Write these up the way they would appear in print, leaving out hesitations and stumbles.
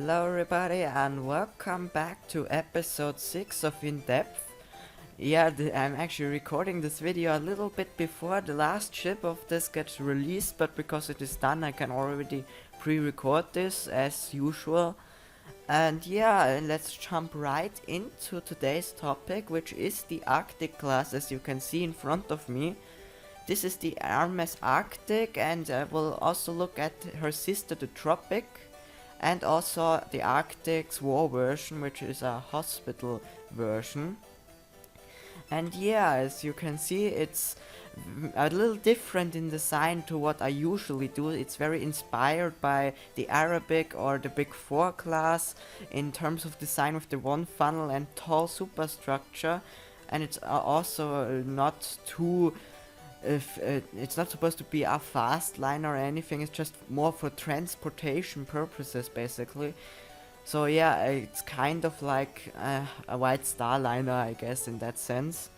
Hello everybody and welcome back to episode 6 of In Depth. I'm actually recording this video a little bit before the last ship of this gets released, but because it is done I can already pre-record this as usual. And let's jump right into today's topic, which is the Arctic class, as you can see in front of me. This is the RMS Arctic, and we'll also look at her sister, the Tropic, and also the Arctic's war version, which is a hospital version. And as you can see, it's a little different in design to what I usually do. It's very inspired by the Arabic or the Big Four class in terms of design, with the one funnel and tall superstructure. And it's also not too it's not supposed to be a fast liner or anything. It's just more for transportation purposes basically. So it's kind of like a White Star liner, I guess, in that sense.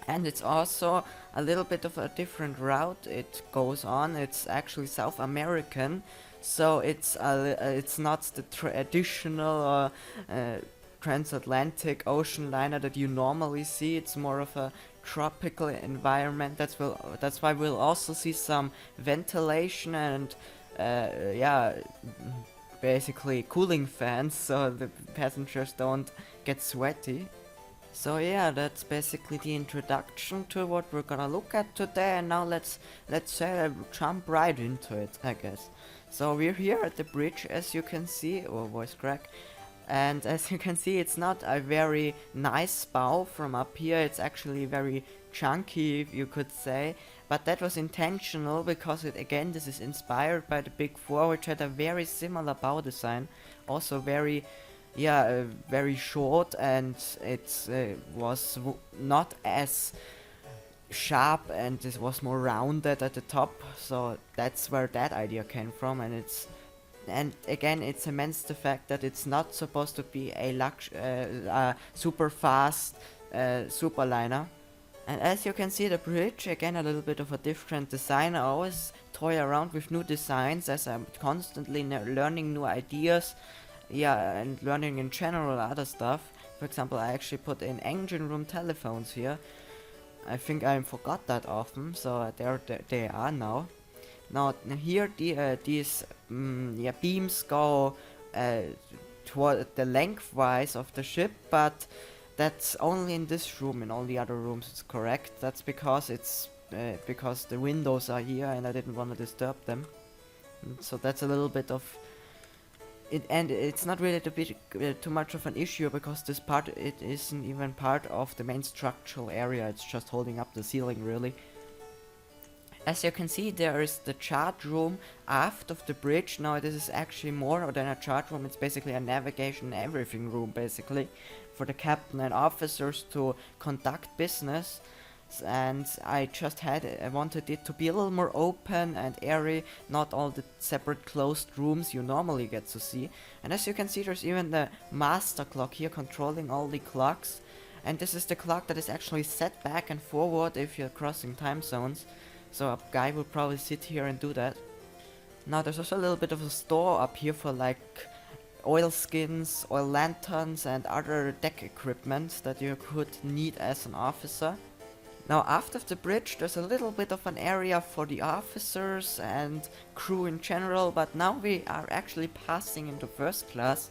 And it's also a little bit of a different route it goes on. It's actually South American, so it's not the traditional transatlantic ocean liner that you normally see. It's more of a tropical environment. That's why we'll also see some ventilation and basically cooling fans, so the passengers don't get sweaty. So that's basically the introduction to what we're gonna look at today, and now let's jump right into it, I guess. So we're here at the bridge, as you can see. Oh, voice crack. And as you can see, it's not a very nice bow from up here. It's actually very chunky, if you could say. But that was intentional because this is inspired by the Big Four, which had a very similar bow design. Also very short, and it was not as sharp, and it was more rounded at the top. So that's where that idea came from, and again, it cements the fact that it's not supposed to be a super fast superliner. And as you can see, the bridge, again, a little bit of a different design. I always toy around with new designs as I'm constantly learning new ideas, and learning in general other stuff. For example, I actually put in engine room telephones here. I think I forgot that often, so there they are now. Now here these beams go toward the lengthwise of the ship, but that's only in this room. In all the other rooms it's correct. That's because because the windows are here and I didn't want to disturb them. So that's a little bit of it, and it's not really too much of an issue because this part, it isn't even part of the main structural area. It's just holding up the ceiling really. As you can see, there is the chart room aft of the bridge. Now this is actually more than a chart room. It's basically a navigation everything room, basically, for the captain and officers to conduct business. And I wanted it to be a little more open and airy, not all the separate closed rooms you normally get to see. And as you can see, there's even the master clock here controlling all the clocks. And this is the clock that is actually set back and forward if you're crossing time zones. So a guy would probably sit here and do that. Now there's also a little bit of a store up here for like oil skins, oil lanterns, and other deck equipment that you could need as an officer. Now after the bridge there's a little bit of an area for the officers and crew in general, but now we are actually passing into first class.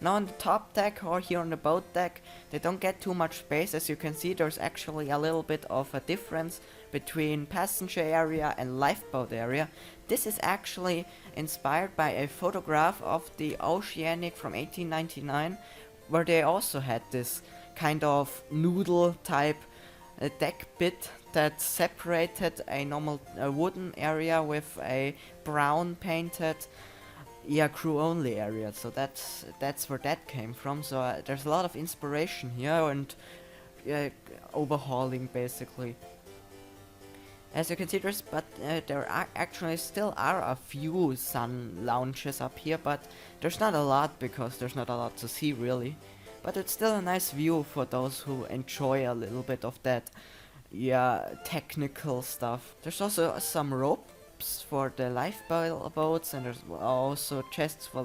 Now on the top deck or here on the boat deck, they don't get too much space. As you can see, there's actually a little bit of a difference between passenger area and lifeboat area. This is actually inspired by a photograph of the Oceanic from 1899, where they also had this kind of noodle type deck bit that separated a normal wooden area with a brown painted crew only area. So that's where that came from. So there's a lot of inspiration here and overhauling basically. As you can see, there actually still are a few sun lounges up here, but there's not a lot because there's not a lot to see really. But it's still a nice view for those who enjoy a little bit of that technical stuff. There's also some ropes for the lifeboats, and there's also chests for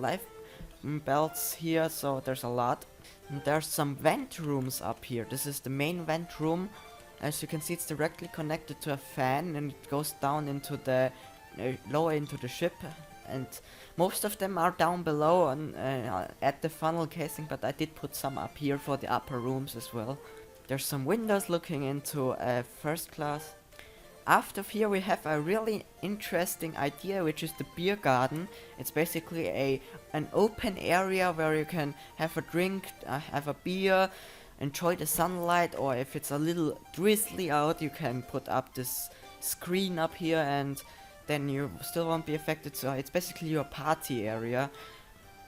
belts here, so there's a lot. And there's some vent rooms up here. This is the main vent room. As you can see, it's directly connected to a fan, and it goes down into the lower into the ship. And most of them are down below on at the funnel casing, but I did put some up here for the upper rooms as well. There's some windows looking into first class. After here we have a really interesting idea, which is the beer garden. It's basically an open area where you can have a drink, have a beer, enjoy the sunlight, or if it's a little drizzly out, you can put up this screen up here and then you still won't be affected. So it's basically your party area.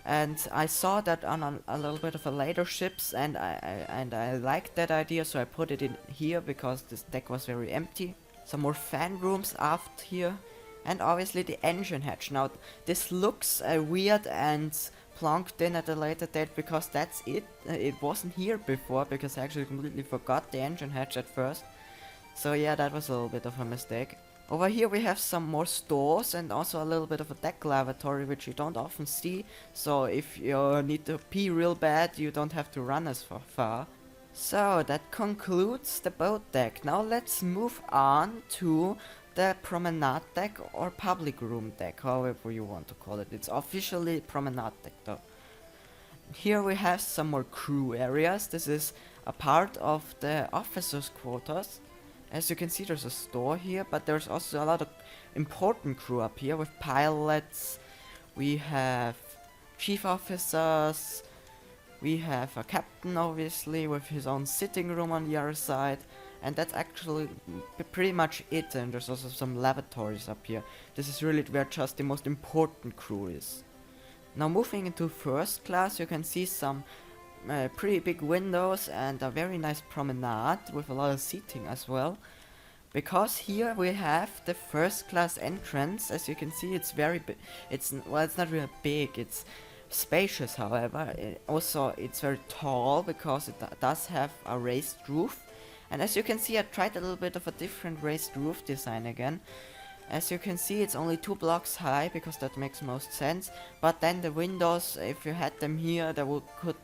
And I saw that on a little bit of a later ships, and I liked that idea, so I put it in here because this deck was very empty. Some more fan rooms aft here, and obviously the engine hatch. Now this looks weird and plonked in at a later date because that's it. It wasn't here before because I actually completely forgot the engine hatch at first. So yeah, that was a little bit of a mistake. Over here we have some more stores and also a little bit of a deck lavatory, which you don't often see. So if you need to pee real bad, you don't have to run as far. So that concludes the boat deck. Now let's move on to the Promenade Deck or Public Room Deck, however you want to call it. It's officially Promenade Deck though. Here we have some more crew areas. This is a part of the officers' quarters. As you can see, there's a store here, but there's also a lot of important crew up here with pilots. We have chief officers. We have a captain, obviously, with his own sitting room on the other side. And that's actually pretty much it. And there's also some lavatories up here. This is really where just the most important crew is. Now moving into first class, you can see some pretty big windows and a very nice promenade with a lot of seating as well. Because here we have the first class entrance. As you can see, it's very big. It's not really big. It's spacious, however. It's very tall because it does have a raised roof. And as you can see, I tried a little bit of a different raised roof design again. As you can see, it's only 2 blocks high because that makes most sense. But then the windows, if you had them here, there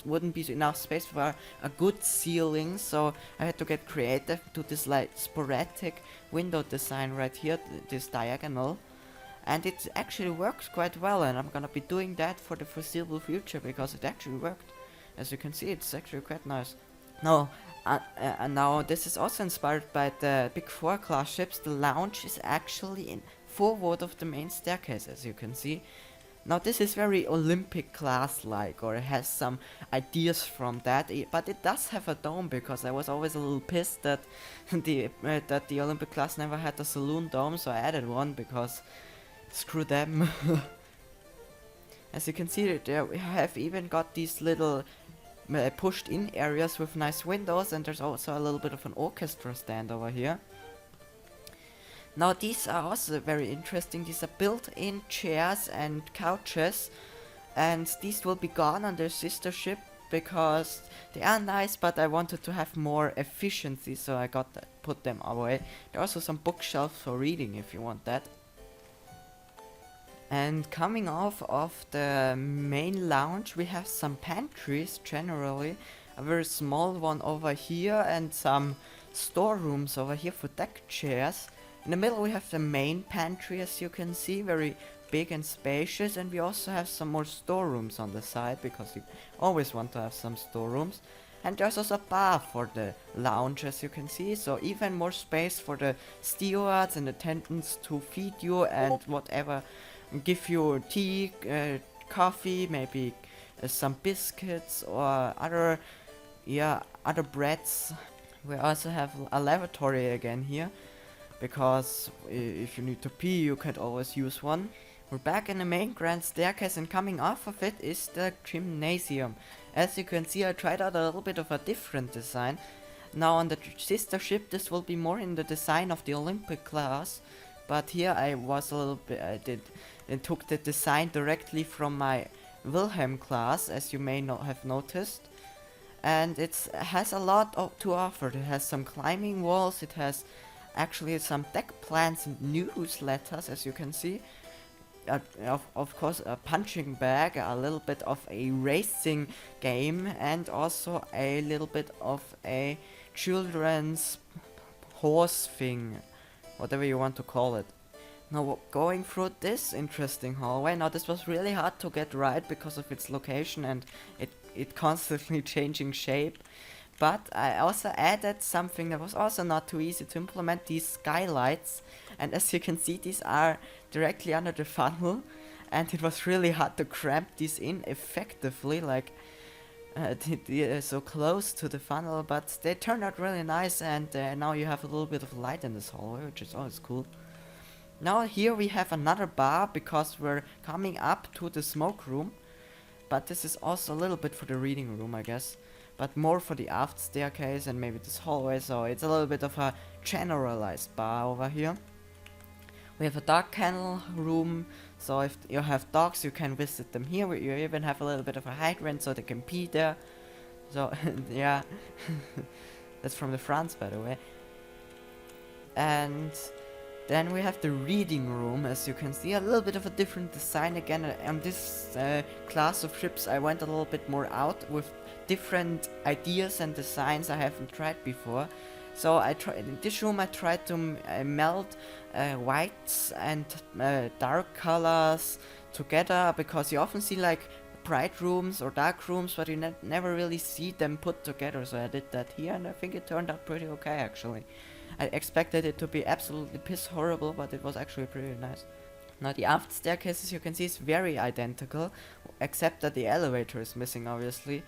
wouldn't be enough space for a good ceiling. So I had to get creative to this like sporadic window design right here, this diagonal. And it actually works quite well, and I'm gonna be doing that for the foreseeable future because it actually worked. As you can see, it's actually quite nice. Now this is also inspired by the big 4 class ships. The lounge is actually in forward of the main staircase, as you can see. Now this is very Olympic class like, or it has some ideas from that, but it does have a dome because I was always a little pissed that the Olympic class never had a saloon dome, so I added one because screw them. As you can see, there we have even got these little pushed in areas with nice windows, and there's also a little bit of an orchestra stand over here. Now these are also very interesting. These are built-in chairs and couches, and these will be gone on their sister ship because they are nice, but I wanted to have more efficiency, so I put them away. There are also some bookshelves for reading if you want that. And coming off of the main lounge, we have some pantries generally. A very small one over here and some storerooms over here for deck chairs. In the middle we have the main pantry, as you can see, very big and spacious. And we also have some more storerooms on the side because you always want to have some storerooms. And there's also a bar for the lounge, as you can see, so even more space for the stewards and attendants to feed you and whatever. Give you tea, coffee, maybe some biscuits or other breads. We also have a lavatory again here, because if you need to pee, you can always use one. We're back in the main grand staircase, and coming off of it is the gymnasium. As you can see, I tried out a little bit of a different design. Now on the sister ship, this will be more in the design of the Olympic class. But here I was a little bit, I took the design directly from my Wilhelm class, as you may not have noticed. And it has a lot to offer. It has some climbing walls, it has actually some deck plans and newsletters, as you can see. of course a punching bag, a little bit of a racing game, and also a little bit of a children's horse thing, whatever you want to call it. Now going through this interesting hallway, now this was really hard to get right because of its location and it constantly changing shape. But I also added something that was also not too easy to implement, these skylights. And as you can see, these are directly under the funnel. And it was really hard to cramp these in effectively, like so close to the funnel. But they turned out really nice, and now you have a little bit of light in this hallway, which is always cool. Now here we have another bar because we're coming up to the smoke room. But this is also a little bit for the reading room, I guess. But more for the aft staircase and maybe this hallway, so it's a little bit of a generalized bar over here. We have a dog kennel room, so if you have dogs you can visit them here. You even have a little bit of a hydrant so they can pee there. So yeah, that's from the France, by the way. And then we have the reading room. As you can see, a little bit of a different design again. On this class of ships I went a little bit more out with different ideas and designs I haven't tried before. So in this room I tried to meld whites and dark colors together, because you often see like bright rooms or dark rooms, but you never really see them put together. So I did that here, and I think it turned out pretty okay actually. I expected it to be absolutely piss horrible, but it was actually pretty nice. Now the aft staircase, as you can see, is very identical, except that the elevator is missing obviously.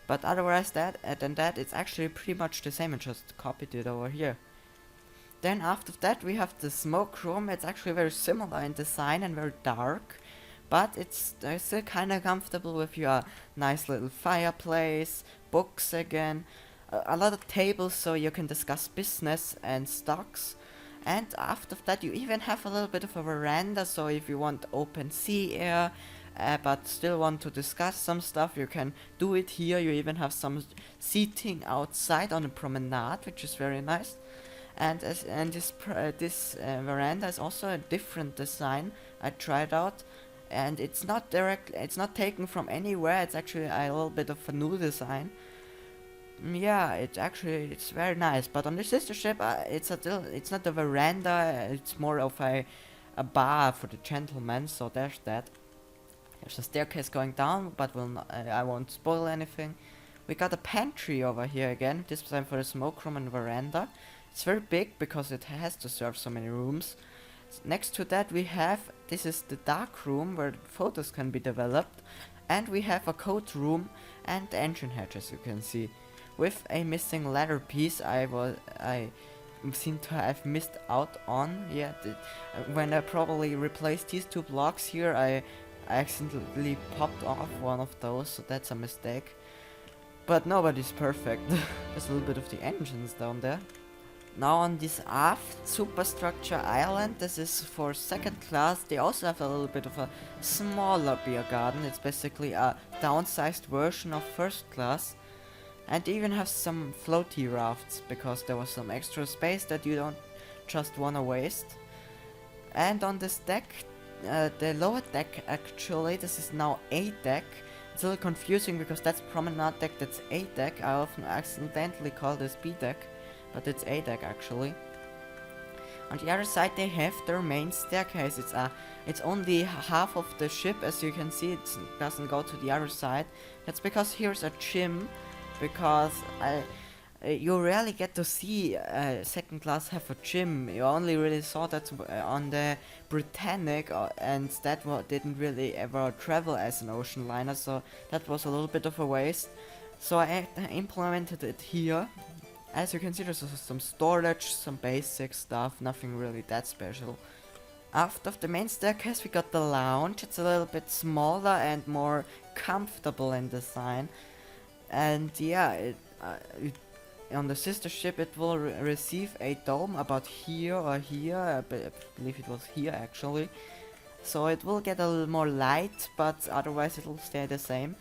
But otherwise than that, it's actually pretty much the same. I just copied it over here. Then after that we have the smoke room. It's actually very similar in design and very dark, but it's still kind of comfortable with your nice little fireplace, books again, a lot of tables so you can discuss business and stocks. And after that you even have a little bit of a veranda, so if you want open sea air but still want to discuss some stuff, you can do it here. You even have some seating outside on the promenade, which is very nice. And this veranda is also a different design I tried out, and it's not taken from anywhere. It's actually a little bit of a new design. Yeah, it's very nice. But on the sister ship, it's not a veranda. It's more of a bar for the gentlemen. So there's that. There's a staircase going down, but I won't spoil anything. We got a pantry over here again, this time for the smoke room and veranda. It's very big because it has to serve so many rooms. Next to that this is the dark room where photos can be developed. And we have a code room and the engine hatch, as you can see. With a missing ladder piece I seem to have missed out on. Yeah, when I probably replaced these two blocks here, I accidentally popped off one of those, so that's a mistake. But nobody's perfect. There's a little bit of the engines down there. Now on this aft superstructure island, this is for second class. They also have a little bit of a smaller beer garden. It's basically a downsized version of first class. And they even have some floaty rafts, because there was some extra space that you don't just wanna waste. And on this deck, the lower deck actually, this is now A deck. It's a little confusing because that's Promenade Deck, that's A deck. I often accidentally call this B deck, but it's A deck actually. On the other side they have their main staircase. It's only half of the ship, as you can see. It doesn't go to the other side. That's because here's a gym, because you rarely get to see second class have a gym. You only really saw that on the Britannic, and that didn't really ever travel as an ocean liner, so that was a little bit of a waste. So I implemented it here. As you can see, there's some storage, some basic stuff, nothing really that special. After the main staircase we got the lounge. It's a little bit smaller and more comfortable in design. And yeah, on the sister ship it will receive a dome about here or here. I believe it was here actually. So it will get a little more light, but otherwise it will stay the same.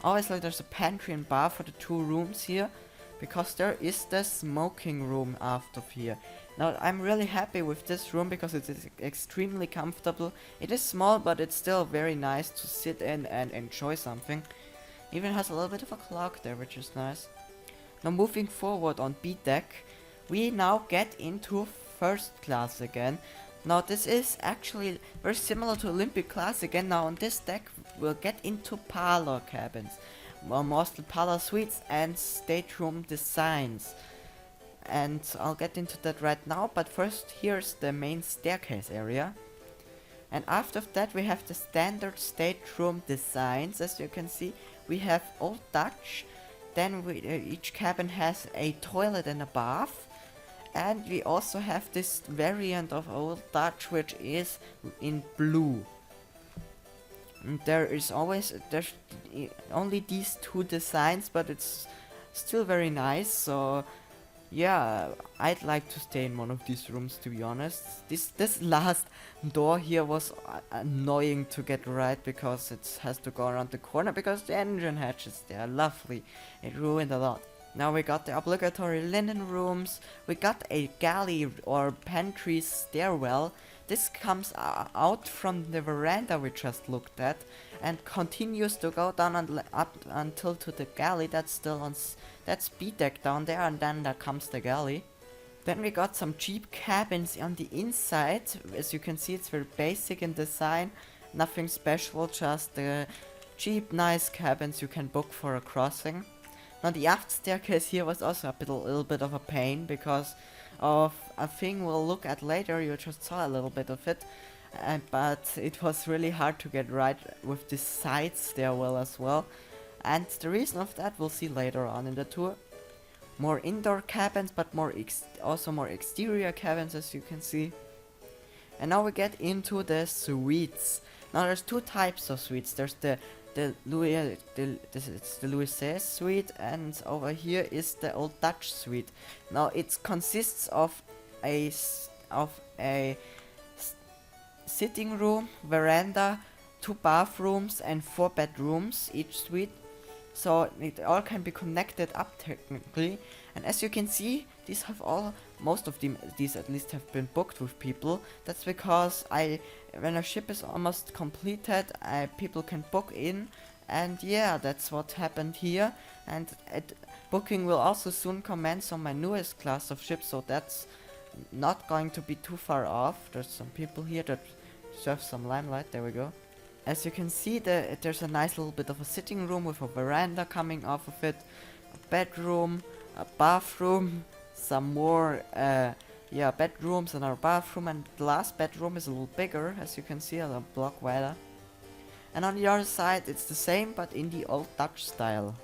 Obviously there's a pantry and bar for the two rooms here, because there is the smoking room after here. Now I'm really happy with this room because it is extremely comfortable. It is small, but it's still very nice to sit in and enjoy something. Even has a little bit of a clock there, which is nice. Now moving forward on B deck, we now get into first class again. Now this is actually very similar to Olympic class again. Now on this deck we'll get into parlor cabins, mostly parlor suites and stateroom designs. And I'll get into that right now, but first here's the main staircase area. And after that we have the standard stateroom designs. As you can see, we have Old Dutch, then each cabin has a toilet and a bath. And we also have this variant of Old Dutch which is in blue. And there's only these two designs, but it's still very nice, so yeah, I'd like to stay in one of these rooms, to be honest. This last door here was annoying to get right because it has to go around the corner because the engine hatches they are lovely. It ruined a lot. Now we got the obligatory linen rooms. We got a galley or pantry stairwell. This comes out from the veranda we just looked at and continues to go down up until to the galley. That's still on. That's B deck down there, and then there comes the galley. Then we got some cheap cabins on the inside. As you can see, it's very basic in design, nothing special, just cheap, nice cabins you can book for a crossing. Now the aft staircase here was also a little bit of a pain because of a thing we'll look at later. You just saw a little bit of it, but it was really hard to get right with this side stairwell as well. And the reason of that we'll see later on in the tour. More indoor cabins, but also more exterior cabins, as you can see. And now we get into the suites. Now there's two types of suites. There's the Louis XVI suite, and over here is the Old Dutch suite. Now it consists of a sitting room, veranda, 2 bathrooms, and 4 bedrooms each suite. So it all can be connected up technically, and as you can see, most of these at least have been booked with people. That's because when a ship is almost completed, people can book in, and yeah, that's what happened here. And booking will also soon commence on my newest class of ships, so that's not going to be too far off. There's some people here that serve some limelight. There we go. As you can see, there's a nice little bit of a sitting room with a veranda coming off of it, a bedroom, a bathroom, some more bedrooms and our bathroom, and the last bedroom is a little bigger, as you can see, a block wider. And on the other side it's the same, but in the Old Dutch style.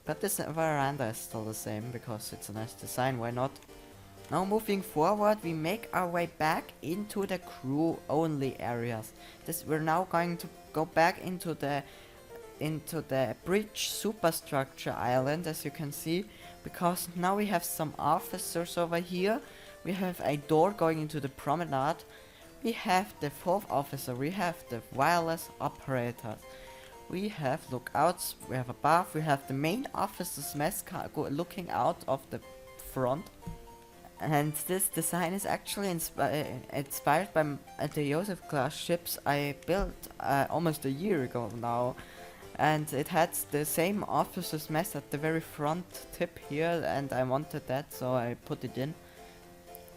But this veranda is still the same because it's a nice design, why not? Now moving forward, we make our way back into the crew only areas. We're now going to go back into the bridge superstructure island, as you can see, because now we have some officers over here. We have a door going into the promenade. We have the 4th officer. We have the wireless operators. We have lookouts. We have a bath. We have the main officer's mess looking out of the front. And this design is actually inspired by the Joseph class ships I built almost a year ago now. And it had the same officer's mess at the very front tip here, and I wanted that, so I put it in.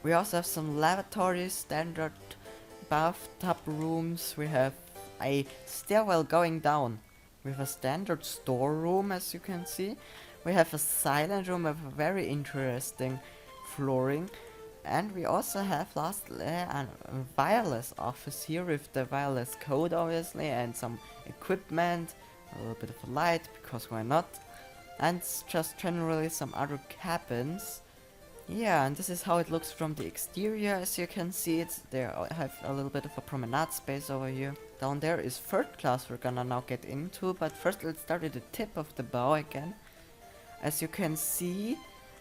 We also have some lavatories, standard bathtub rooms. We have a stairwell going down with a standard storeroom, as you can see. We have a silent room with a very interesting flooring, and we also have a wireless office here with the wireless code, obviously, and some equipment, a little bit of a light, because why not, and just generally some other cabins. Yeah, and this is how it looks from the exterior. As you can see, there have a little bit of a promenade space over here. Down there is 3rd class we're gonna now get into, but first let's start at the tip of the bow again. As you can see,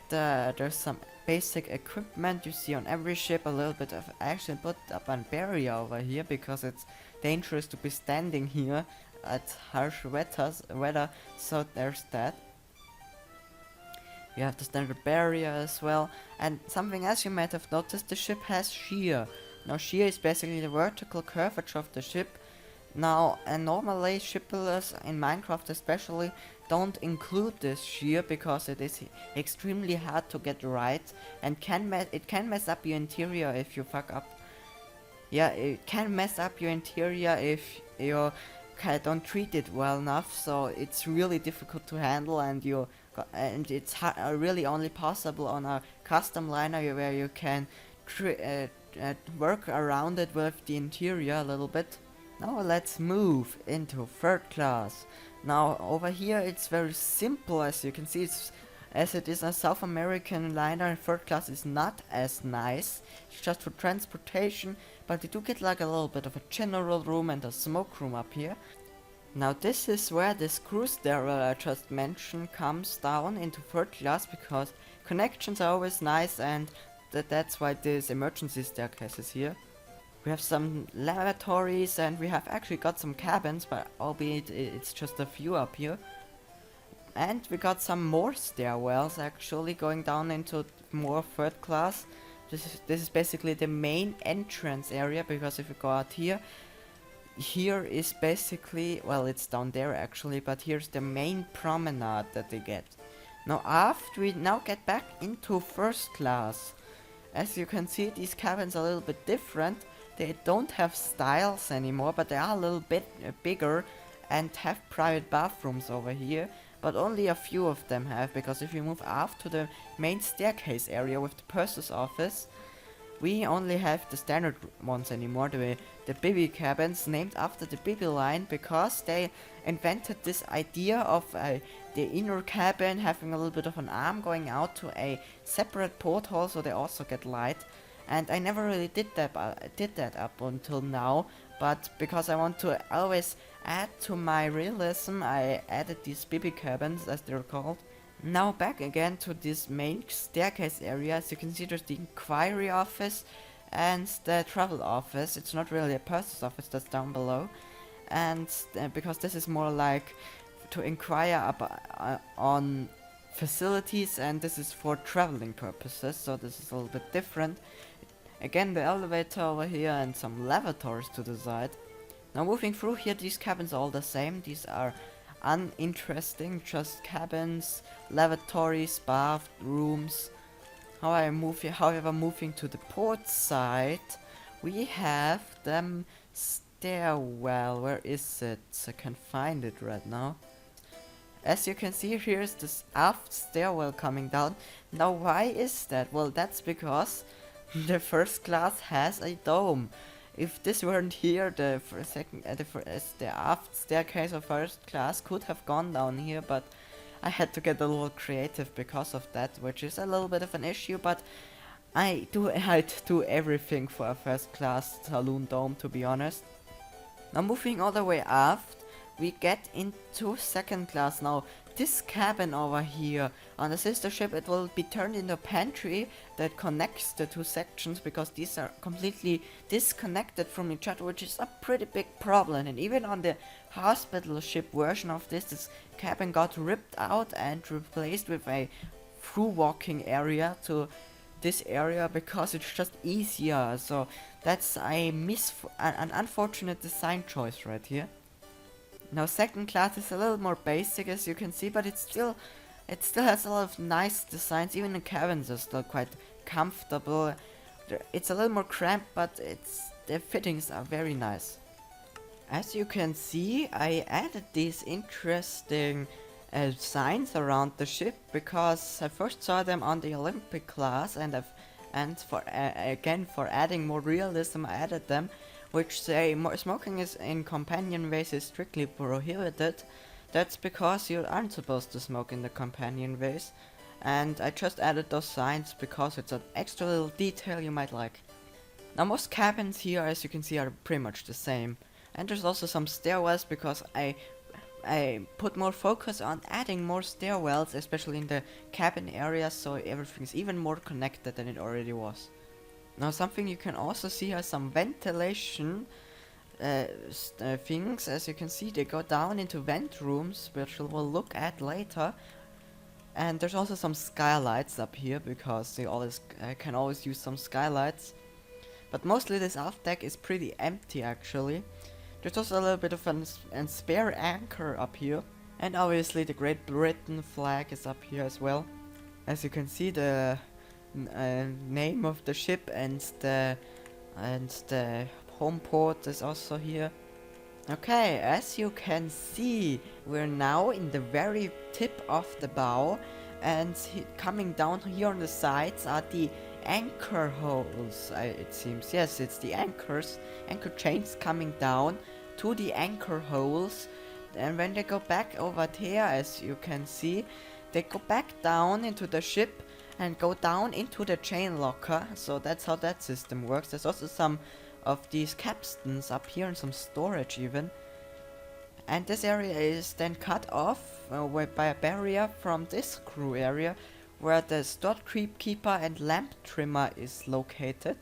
there's some basic equipment you see on every ship. A little bit of action put up a barrier over here because it's dangerous to be standing here at harsh weather, so there's that. You have the standard barrier as well. And something else you might have noticed, the ship has shear. Now shear is basically the vertical curvature of the ship. Now, normally ship builders in Minecraft especially don't include this shear because it is extremely hard to get right and it can mess up your interior if you fuck up. Yeah, it can mess up your interior if you don't treat it well enough. So it's really difficult to handle, and it's really only possible on a custom liner where you can work around it with the interior a little bit. Now let's move into third class. Now over here it's very simple, as you can see. As it is a South American liner, third class is not as nice. It's just for transportation, but you do get like a little bit of a general room and a smoke room up here. Now this is where this cruise stairwell I just mentioned comes down into third class, because connections are always nice, and that's why this emergency staircase is here. We have some lavatories, and we have actually got some cabins, but albeit it's just a few up here. And we got some more stairwells actually going down into more third class. This is basically the main entrance area, because if you go out here is basically, well, it's down there actually, but here's the main promenade that they get. Now after we now get back into first class, as you can see, these cabins are a little bit different. They don't have styles anymore, but they are a little bit bigger and have private bathrooms over here. But only a few of them have, because if you move up to the main staircase area with the purser's office, we only have the standard ones anymore, the Bibi cabins, named after the Bibi line, because they invented this idea of the inner cabin having a little bit of an arm going out to a separate porthole, so they also get light. And I never really did that up until now, but because I want to always add to my realism, I added these Bibi cabins, as they're called. Now back again to this main staircase area. As you can see, there's the inquiry office and the travel office. It's not really a purser's office, that's down below. And because this is more like to inquire on facilities, and this is for traveling purposes, so this is a little bit different. Again, the elevator over here and some lavatories to the side. Now moving through here, these cabins are all the same. These are uninteresting, just cabins, lavatories, bathrooms. However, moving to the port side, we have them stairwell. Where is it? I can't find it right now. As you can see, here's this aft stairwell coming down. Now why is that? Well, that's because the first class has a dome. If this weren't here, the aft staircase of first class could have gone down here, but I had to get a little creative because of that, which is a little bit of an issue, but I'd do everything for a first class saloon dome, to be honest. Now moving all the way aft, we get into second class. Now this cabin over here on the sister ship, it will be turned into a pantry that connects the two sections, because these are completely disconnected from each other, which is a pretty big problem. And even on the hospital ship version of this cabin got ripped out and replaced with a through walking area to this area, because it's just easier. So that's an unfortunate design choice right here. Now second class is a little more basic, as you can see, but it still has a lot of nice designs. Even the cabins are still quite comfortable. It's a little more cramped, but the fittings are very nice. As you can see, I added these interesting signs around the ship, because I first saw them on the Olympic class, and for adding more realism, I added them, which say smoking is in companionways is strictly prohibited. That's because you aren't supposed to smoke in the companionways, and I just added those signs because it's an extra little detail you might like. Now most cabins here, as you can see, are pretty much the same, and there's also some stairwells, because I put more focus on adding more stairwells, especially in the cabin area, so everything's even more connected than it already was. Now something you can also see are some ventilation things. As you can see, they go down into vent rooms, which we'll look at later. And there's also some skylights up here because they always can always use some skylights. But mostly this aft deck is pretty empty actually. There's also a little bit of an spare anchor up here. And obviously the Great Britain flag is up here as well. As you can see, the name of the ship and the home port is also here. Okay, as you can see, we're now in the very tip of the bow, and coming down here on the sides are the anchor holes, it seems. Yes, it's the anchor chains coming down to the anchor holes, and when they go back over there, as you can see, they go back down into the ship and go down into the chain locker. So that's how that system works. There's also some of these capstans up here and some storage even. And this area is then cut off by a barrier from this crew area, where the stud keeper and lamp trimmer is located.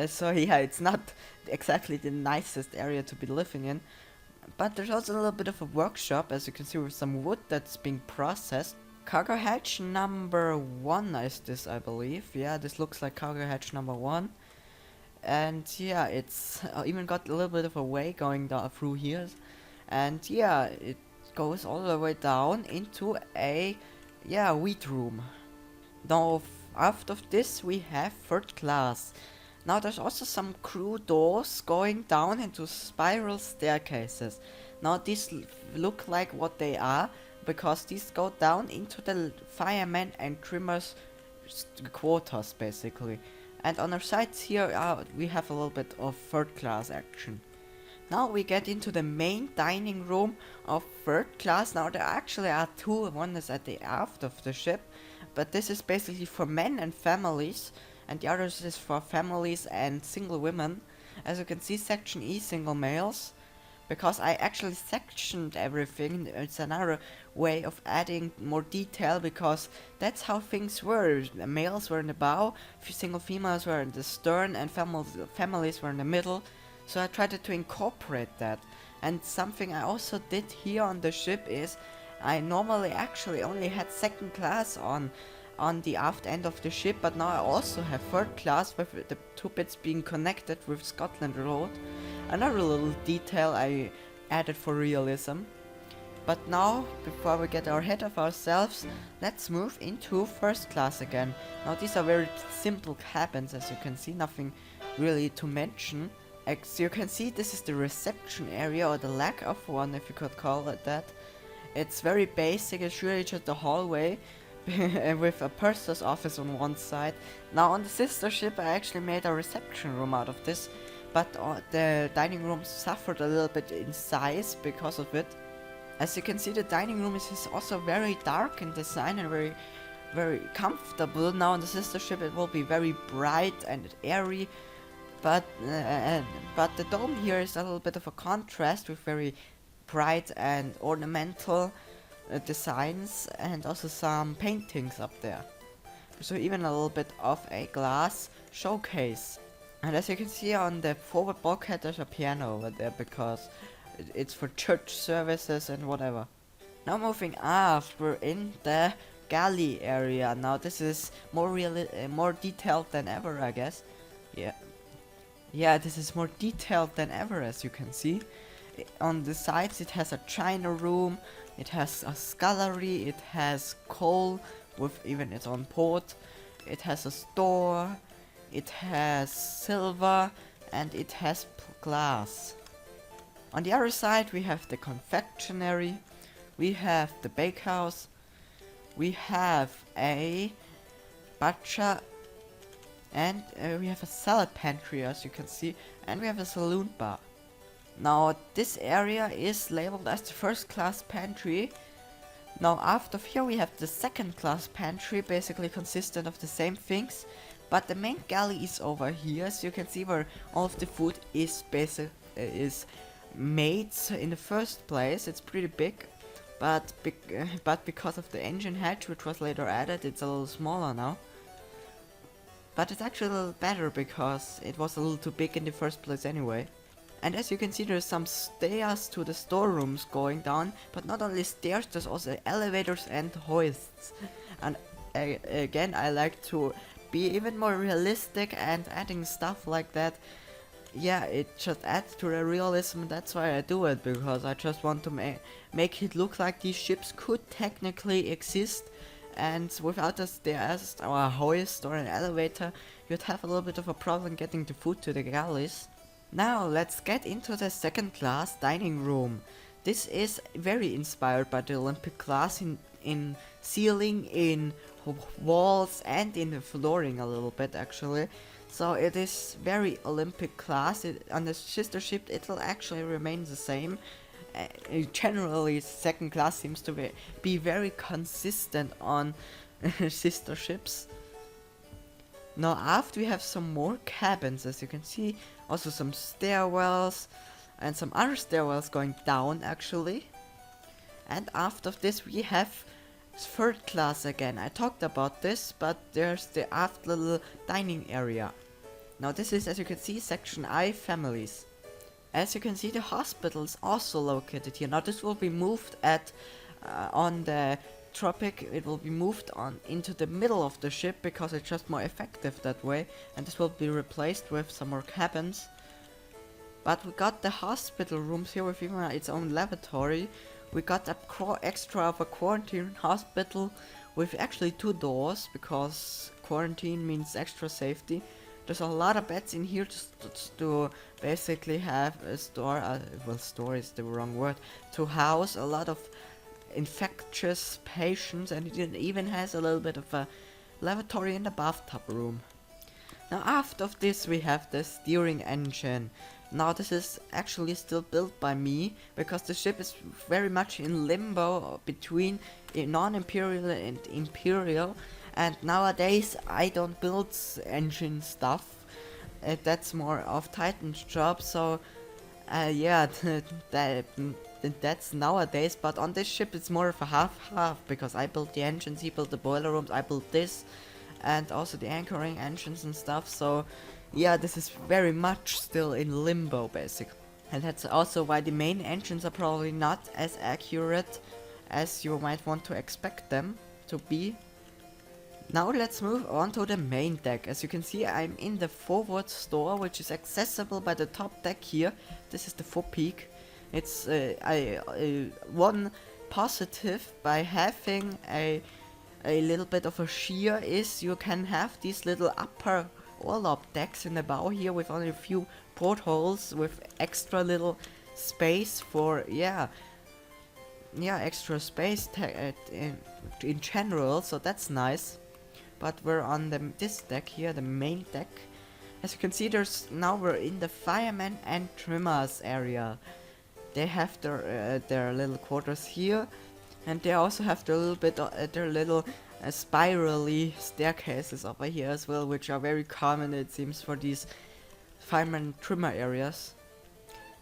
So yeah, it's not exactly the nicest area to be living in. But there's also a little bit of a workshop, as you can see, with some wood that's being processed. Cargo hatch number 1 is this, I believe. Yeah, this looks like cargo hatch number 1. And yeah, it's even got a little bit of a way going down through here. And yeah, it goes all the way down into a wheat room. Now after this we have third class. Now there's also some crew doors going down into spiral staircases. Now these look like what they are, because these go down into the firemen and trimmers quarters basically. And on our sides here we have a little bit of third class action. Now we get into the main dining room of third class. Now there actually are two. One is at the aft of the ship, but this is basically for men and families, and the other is for families and single women. As you can see, section E, single males, because I actually sectioned everything. It's another way of adding more detail, because that's how things were. The males were in the bow, single females were in the stern, and families were in the middle. So I tried to incorporate that. And something I also did here on the ship is I normally actually only had second class on the aft end of the ship, but now I also have third class with the two bits being connected with Scotland Road. Another little detail I added for realism. But now, before we get our head of ourselves, let's move into first class again. Now these are very simple cabins, as you can see, nothing really to mention. As you can see, this is the reception area, or the lack of one, if you could call it that. It's very basic. It's really just a hallway with a purser's office on one side. Now on the sister ship I actually made a reception room out of this, but the dining room suffered a little bit in size because of it. As you can see, the dining room is also very dark in design and very, very comfortable. Now on the sister ship it will be very bright and airy. But the dome here is a little bit of a contrast with very bright and ornamental designs, and also some paintings up there. So even a little bit of a glass showcase. And as you can see on the forward bulkhead, there's a piano over there because it's for church services and whatever. Now moving aft, we're in the galley area. Now this is more detailed than ever, I guess. Yeah, this is more detailed than ever, as you can see. On the sides it has a china room, it has a scullery, it has coal with even its own port, it has a store, it has silver, and it has glass. On the other side we have the confectionery, we have the bakehouse, we have a butcher, and we have a salad pantry, as you can see, and we have a saloon bar. Now this area is labeled as the first class pantry. Now after here we have the second class pantry, basically consistent of the same things, but the main galley is over here, as you can see, where all of the food is made in the first place. It's pretty big, but because of the engine hatch, which was later added, it's a little smaller now. But it's actually a little better because it was a little too big in the first place anyway. And as you can see, there's some stairs to the storerooms going down, but not only stairs, there's also elevators and hoists. And again, I like to be even more realistic, and adding stuff like that, yeah, it just adds to the realism. That's why I do it, because I just want to make it look like these ships could technically exist, and without a stairs or a hoist or an elevator, you'd have a little bit of a problem getting the food to the galleys. Now let's get into the second class dining room. This is very inspired by the Olympic class in ceiling, in walls, and in the flooring a little bit actually. So it is very Olympic class. On the sister ship it will actually remain the same. Generally second class seems to be very consistent on sister ships. Now after we have some more cabins, as you can see, also some stairwells and some other stairwells going down actually. And after this we have third class again. I talked about this, but there's the after little dining area. Now this is, as you can see, section I, families. As you can see, the hospital is also located here. Now this will be moved on the Tropic. It will be moved on into the middle of the ship because it's just more effective that way, and this will be replaced with some more cabins. But we got the hospital rooms here with even its own lavatory. We got a extra of a quarantine hospital with actually 2 doors, because quarantine means extra safety. There's a lot of beds in here just to basically have a store, well, store is the wrong word, to house a lot of infectious patients, and it even has a little bit of a lavatory in the bathtub room. Now after this we have the steering engine. Now this is actually still built by me, because the ship is very much in limbo between non-imperial and imperial, and nowadays I don't build engine stuff. That's more of Titan's job, so yeah, that's nowadays. But on this ship it's more of a half-half, because I built the engines, he built the boiler rooms, I built this, and also the anchoring engines and stuff. So yeah, this is very much still in limbo basically. And that's also why the main engines are probably not as accurate as you might want to expect them to be. Now let's move on to the main deck. As you can see, I'm in the forward store, which is accessible by the top deck here. This is the forepeak. It's one positive by having a little bit of a shear is you can have these little upper Orlop decks in the bow here with only a few portholes with extra little space for extra space in general, so that's nice. But we're on this deck here, the main deck. As you can see, we're in the firemen and trimmers area. They have their little quarters here, and they also have their little spirally staircases over here as well, which are very common, it seems, for these fireman trimmer areas.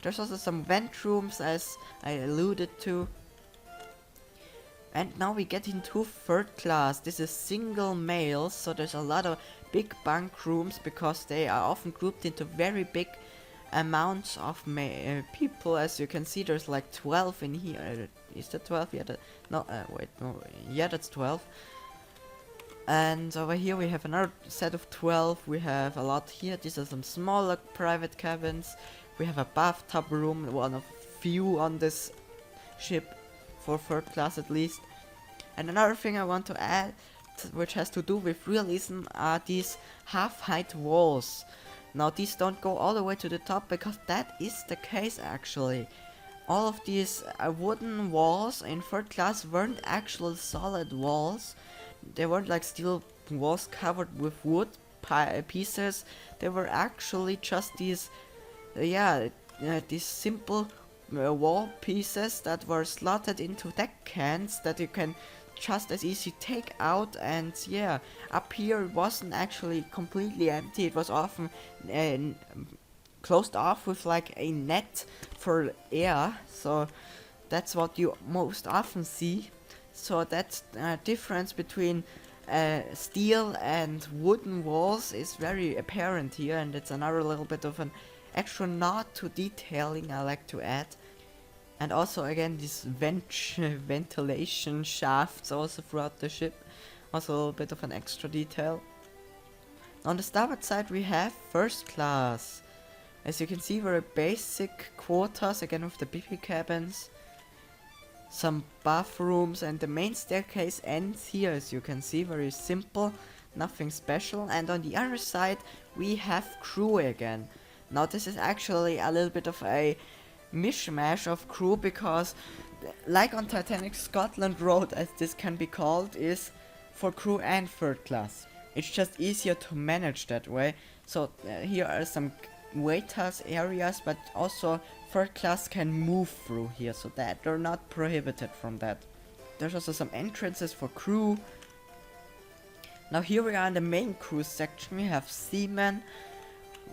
There's also some vent rooms, as I alluded to. And now we get into third class. This is single males, so there's a lot of big bunk rooms, because they are often grouped into very big amounts of people. As you can see, there's like 12 in here. Is that 12? Yeah, yeah, that's 12. And over here we have another set of 12. We have a lot here. These are some smaller private cabins. We have a bathtub room, one of few on this ship, for third class at least. And another thing I want to add, which has to do with realism, are these half-height walls. Now these don't go all the way to the top, because that is the case actually. All of these wooden walls in third class weren't actual solid walls. They weren't like steel walls covered with wood pieces. They were actually just these simple wall pieces that were slotted into deck cans that you can just as easy take out. And yeah, up here it wasn't actually completely empty. It was often closed off with like a net for air, so that's what you most often see. So that difference between steel and wooden walls is very apparent here, and it's another little bit of an astronaut to detailing I like to add. And also again these ventilation shafts also throughout the ship, also a little bit of an extra detail. On the starboard side we have first class. As you can see, very basic quarters, again with the BP cabins, some bathrooms, and the main staircase ends here, as you can see, very simple, nothing special. And on the other side we have crew again. Now this is actually a little bit of a mishmash of crew, because like on Titanic, Scotland Road, as this can be called, is for crew and third class. It's just easier to manage that way. So here are some waiters areas, but also third class can move through here, so that they're not prohibited from that. There's also some entrances for crew. Now here we are in the main crew section. We have seamen,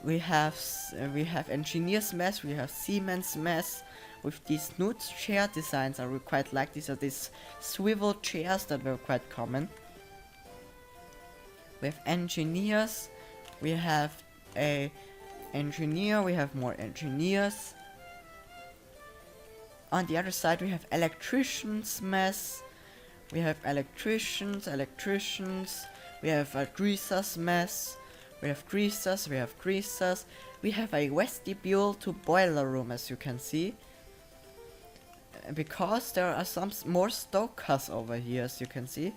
we have engineers mess, we have seamen's mess with these nude chair designs. I quite like these. Are these swivel chairs that were quite common. We have engineers, we have a engineer, we have more engineers. On the other side we have electricians mess, we have electricians, we have a greasers mess, we have greasers, we have a vestibule to boiler room, as you can see, because there are some more stokers over here, as you can see.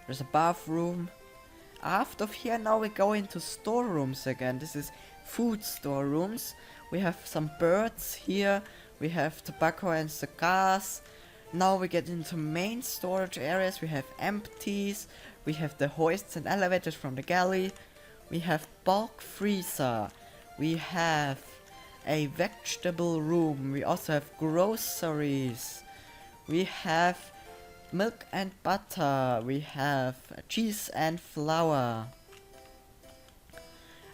There's a bathroom. After here now we go into storerooms again. This is food storerooms. We have some birds here, we have tobacco and cigars. Now we get into main storage areas. We have empties, we have the hoists and elevators from the galley, we have bulk freezer, we have a vegetable room, we also have groceries, we have milk and butter, we have cheese and flour.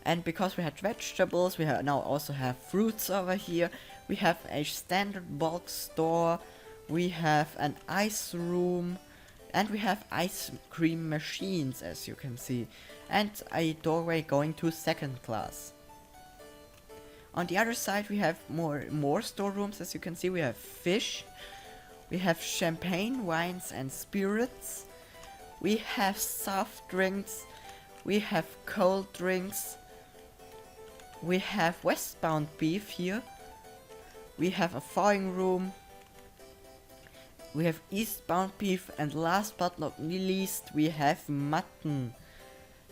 And because we had vegetables, we now also have fruits over here. We have a standard bulk store, we have an ice room, and we have ice cream machines, as you can see, and a doorway going to second class. On the other side we have more storerooms. As you can see, we have fish, we have champagne, wines and spirits, we have soft drinks, we have cold drinks, we have westbound beef here, we have a thawing room, we have eastbound beef, and last but not least we have mutton.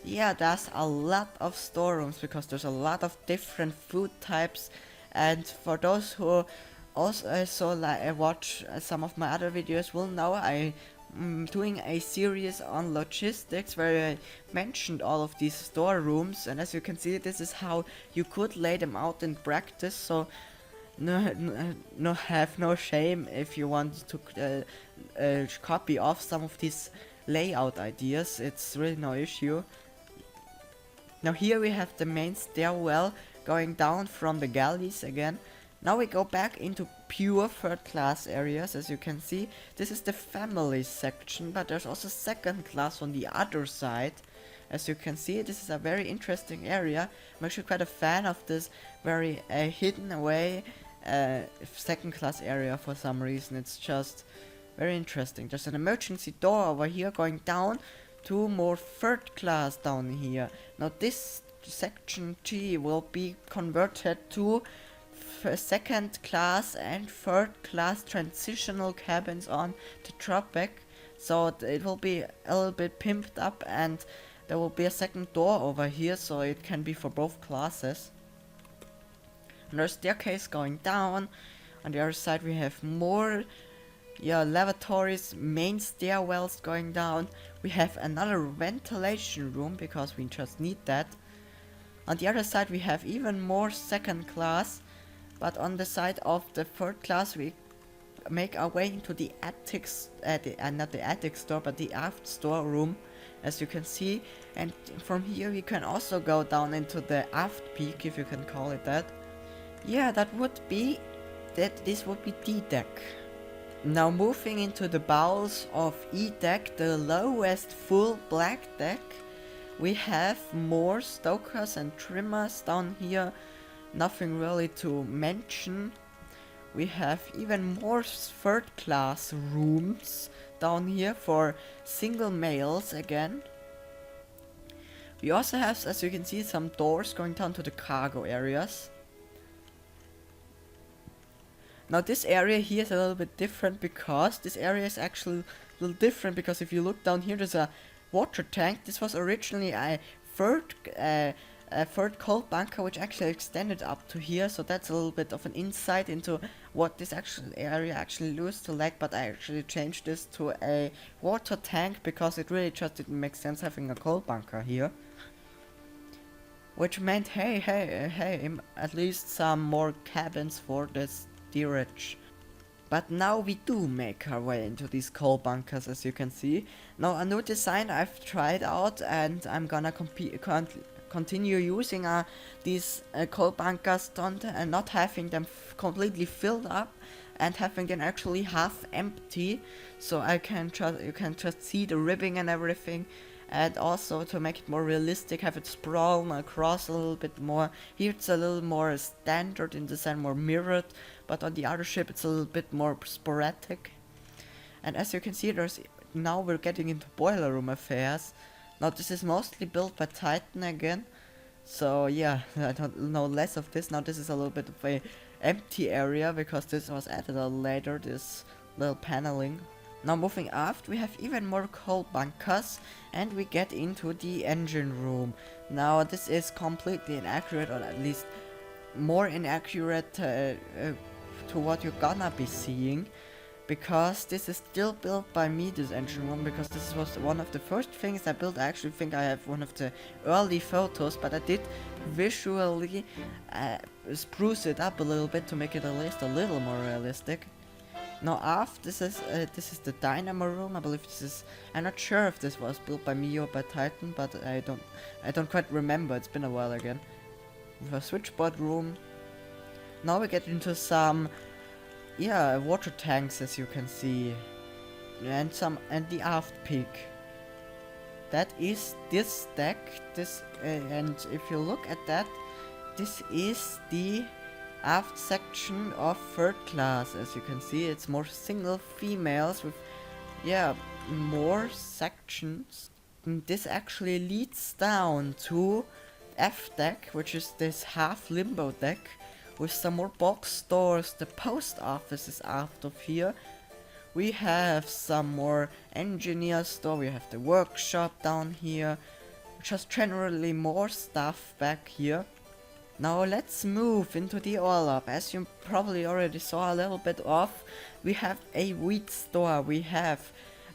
Yeah, there's a lot of storerooms because there's a lot of different food types. And for those who also watch some of my other videos will know I'm doing a series on logistics where I mentioned all of these storerooms, and as you can see, this is how you could lay them out in practice. So have no shame if you want to copy off some of these layout ideas. It's really no issue. Now here we have the main stairwell going down from the galleys again. Now we go back into pure third class areas. As you can see, this is the family section, but there's also second class on the other side. As you can see, this is a very interesting area. I'm actually quite a fan of this very hidden away second class area for some reason. It's just very interesting. There's an emergency door over here going down to more third class down here. Now this section G will be converted to second class and third class transitional cabins on the Tropic, so it will be a little bit pimped up, and there will be a second door over here, so it can be for both classes. And there's a staircase going down. On the other side we have more lavatories, main stairwells going down. We have another ventilation room because we just need that. On the other side we have even more second class, but on the side of the third class we make our way into the attics, not the attic store, but the aft store room, as you can see. And from here we can also go down into the aft peak, if you can call it that. Yeah, this would be D deck. Now moving into the bowels of E deck, the lowest full black deck, We have more stokers and trimmers down here, nothing really to mention. We have even more third class rooms down here for single males again. We also have, as you can see, some doors going down to the cargo areas. Now this area here is a little bit different because this area is actually a little different because if you look down here, there's a water tank. This was originally a third coal bunker which actually extended up to here, so that's a little bit of an insight into what this actual area actually used to like, but I actually changed this to a water tank because it really just didn't make sense having a coal bunker here. Which meant, hey, at least some more cabins for the steerage. But now we do make our way into these coal bunkers, as you can see. Now a new design I've tried out, and I'm gonna continue using these coal bunkers and not having them completely filled up and having them actually half empty, so you can just see the ribbing and everything. And also to make it more realistic, have it sprawl across a little bit more. Here it's a little more standard in design, more mirrored, but on the other ship it's a little bit more sporadic. And as you can see, now we're getting into boiler room affairs. Now this is mostly built by Titan again, so yeah, I don't know less of this. Now this is a little bit of a empty area because this was added a later, this little paneling. Now moving aft, we have even more coal bunkers, and we get into the engine room. Now this is completely inaccurate, or at least more inaccurate to what you're gonna be seeing, because this is still built by me, this engine room, because this was one of the first things I built. I actually think I have one of the early photos, but I did visually spruce it up a little bit to make it at least a little more realistic. Now aft, this is the dynamo room. I believe this is, I'm not sure if this was built by me or by Titan, but I don't quite remember, it's been a while again. With a switchboard room. Now we get into some, yeah, water tanks, as you can see, and the aft peak. That is this deck, and if you look at that, this is the aft section of third class. As you can see, it's more single females with, yeah, more sections. And this actually leads down to F deck, which is this half limbo deck with some more box doors. The post office is out of here. We have some more engineer store. We have the workshop down here. Just generally more stuff back here. Now let's move into the Orlop. As you probably already saw a little bit of, we have a wheat store. We have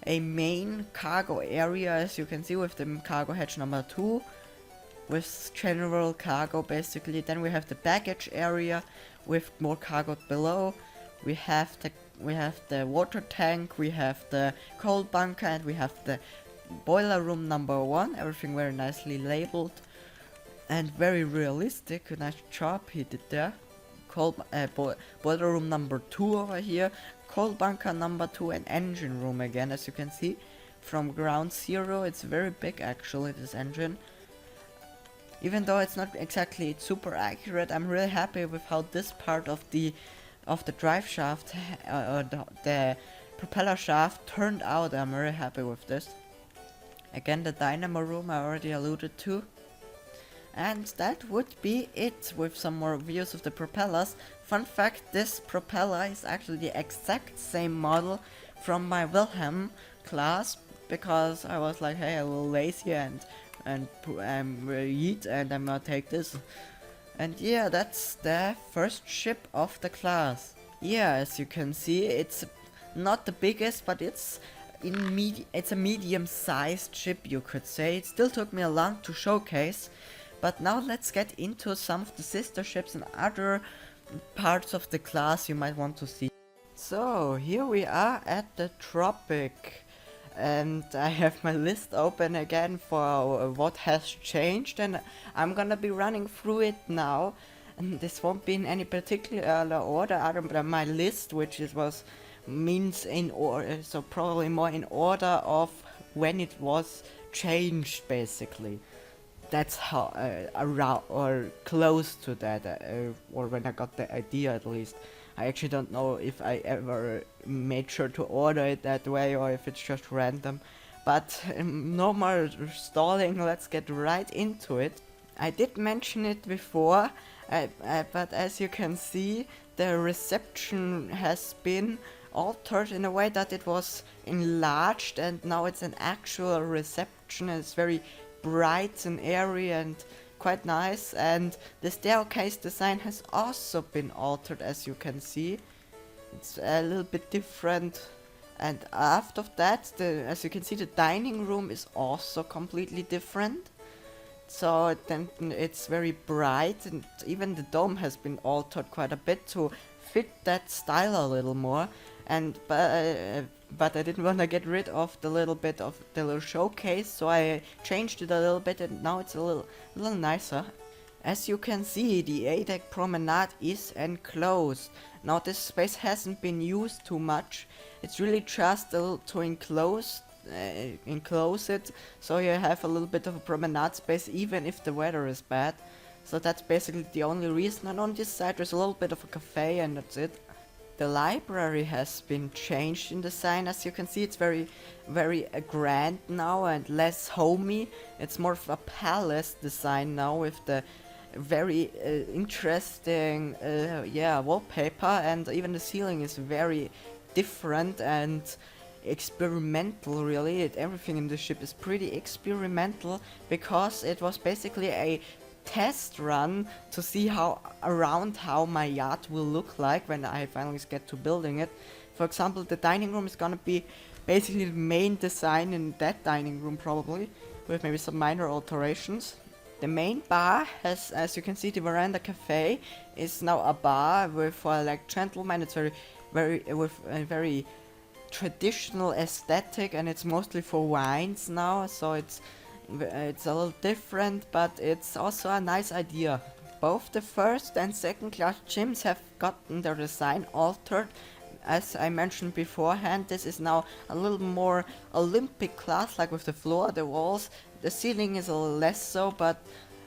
a main cargo area, as you can see, with the cargo hatch number 2, with general cargo basically. Then we have the baggage area with more cargo below. We have the water tank, we have the coal bunker, and we have the boiler room number 1. Everything very nicely labeled and very realistic. Nice job he did there. Boiler room number 2 over here, coal bunker number 2, and engine room again. As you can see from ground zero, it's very big actually, this engine. Even though it's not exactly super accurate, I'm really happy with how this part of the drive shaft, the propeller shaft, turned out. I'm very happy with this. Again, the dynamo room I already alluded to. And that would be it with some more views of the propellers. Fun fact, this propeller is actually the exact same model from my Wilhelm class, because I was like, hey, I will lazy and eat, and I'm gonna take this. And yeah, that's the first ship of the class. Yeah, as you can see, it's not the biggest, but it's a medium-sized ship, you could say. It still took me a long to showcase. But now let's get into some of the sister ships and other parts of the class you might want to see. So here we are at the Tropic, and I have my list open again for what has changed, and I'm gonna be running through it now. And this won't be in any particular order other than my list, which means in order, so probably more in order of when it was changed basically. that's how around or close to that, or when I got the idea at least. I actually don't know if I ever made sure to order it that way or if it's just random. But no more stalling, let's get right into it. I did mention it before, but as you can see, the reception has been altered in a way that it was enlarged and now it's an actual reception. It's very bright and airy and quite nice, and the staircase design has also been altered, as you can see. It's a little bit different, and after that, as you can see, the dining room is also completely different. So then it's very bright, and even the dome has been altered quite a bit to fit that style a little more. And but I didn't want to get rid of the little bit of the little showcase, so I changed it a little bit, and now it's a little nicer. As you can see, the A-Deck Promenade is enclosed. Now this space hasn't been used too much. It's really just to enclose it, so you have a little bit of a promenade space even if the weather is bad. So that's basically the only reason. And on this side there's a little bit of a cafe, and that's it. The library has been changed in design. As you can see, it's very grand now and less homey. It's more of a palace design now with the very interesting wallpaper, and even the ceiling is very different and experimental, really. Everything in the ship is pretty experimental because it was basically a test run to see how my yacht will look like when I finally get to building it. For example, the dining room is gonna be basically the main design in that dining room, probably, with maybe some minor alterations. The main bar has, as you can see, the veranda cafe is now a bar with for like gentlemen. It's with a very traditional aesthetic, and it's mostly for wines now, so it's a little different, but it's also a nice idea. Both the first and second class gyms have gotten their design altered. As I mentioned beforehand, this is now a little more Olympic class, like with the floor, the walls. The ceiling is a little less so, but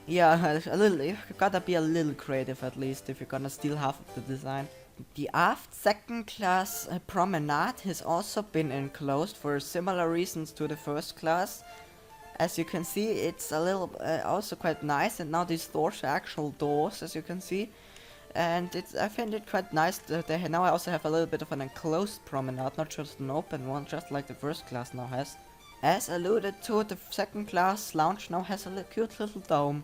yeah, you gotta be a little creative at least if you're gonna steal half of the design. The aft second class promenade has also been enclosed for similar reasons to the first class. As you can see, it's a little also quite nice, and now these doors are actual doors, as you can see. And I find it quite nice that now I also have a little bit of an enclosed promenade, not just an open one, just like the first class now has. As alluded to, the second class lounge now has a cute little dome.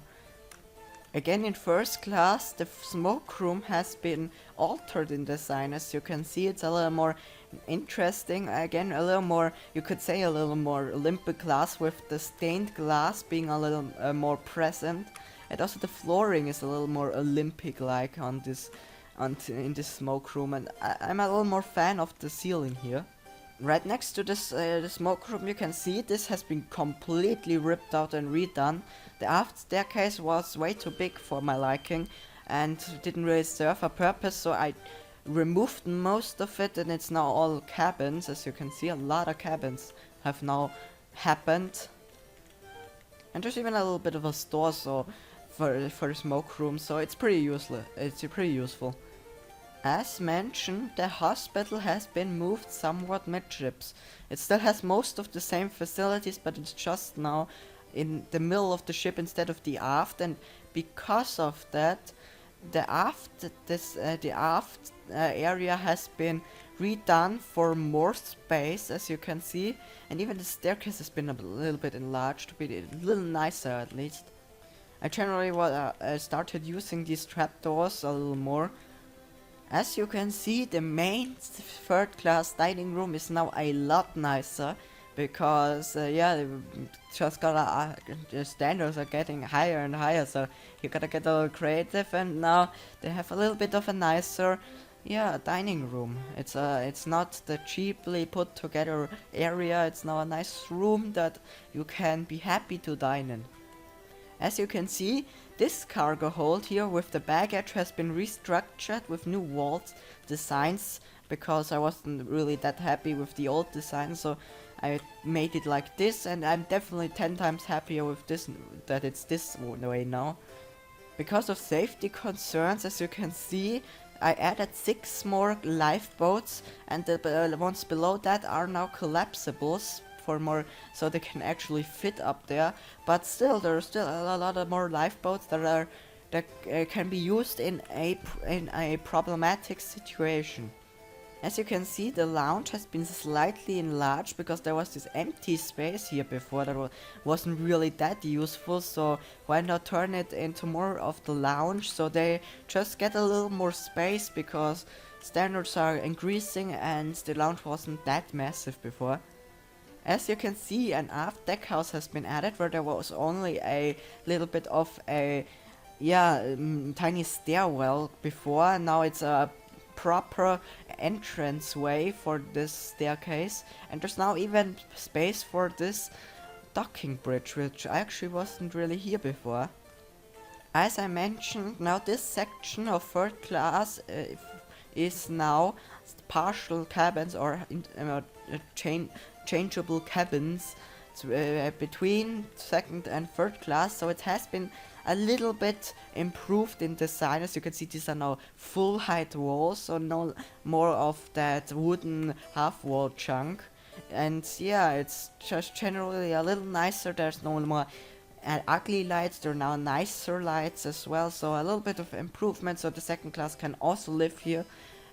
Again, in first class, the smoke room has been altered in design. As you can see, it's a little more interesting. Again, a little more, you could say a little more Olympic class, with the stained glass being a little more present. And also the flooring is a little more Olympic-like in this smoke room, and I'm a little more fan of the ceiling here. Right next to this the smoke room, you can see this has been completely ripped out and redone. The aft staircase was way too big for my liking and didn't really serve a purpose, so I removed most of it, and it's now all cabins. As you can see, a lot of cabins have now happened. And there's even a little bit of a store so for the smoke room, so it's pretty useful. As mentioned, the hospital has been moved somewhat midships. It still has most of the same facilities, but it's just now in the middle of the ship instead of the aft, and because of that, the aft area has been redone for more space, as you can see, and even the staircase has been a little bit enlarged to be a little nicer at least. I generally started using these trapdoors a little more. As you can see, the main third class dining room is now a lot nicer, because just gotta the standards are getting higher and higher, so you gotta get a little creative, and now they have a little bit of a nicer dining room. It's not the cheaply put together area. It's now a nice room that you can be happy to dine in. As you can see, this cargo hold here with the baggage has been restructured with new walls designs, because I wasn't really that happy with the old design, so I made it like this, and I'm definitely 10 times happier with this, that it's this way now. Because of safety concerns, as you can see, I added 6 more lifeboats, and the ones below that are now collapsibles for more, so they can actually fit up there. But still, there are still a lot of more lifeboats that can be used in a problematic situation. As you can see, the lounge has been slightly enlarged because there was this empty space here before that wasn't really that useful, so why not turn it into more of the lounge so they just get a little more space, because standards are increasing and the lounge wasn't that massive before. As you can see, an aft deck house has been added where there was only a little bit of a tiny stairwell before. Now it's a proper entrance way for this staircase, and there's now even space for this docking bridge, which actually wasn't really here before. As I mentioned, now this section of third class is now partial cabins or changeable cabins between second and third class, so it has been a little bit improved in design. As you can see, these are now full height walls, so no more of that wooden half wall chunk. And yeah, it's just generally a little nicer. There's no more ugly lights, there are now nicer lights as well, so a little bit of improvement, so the second class can also live here.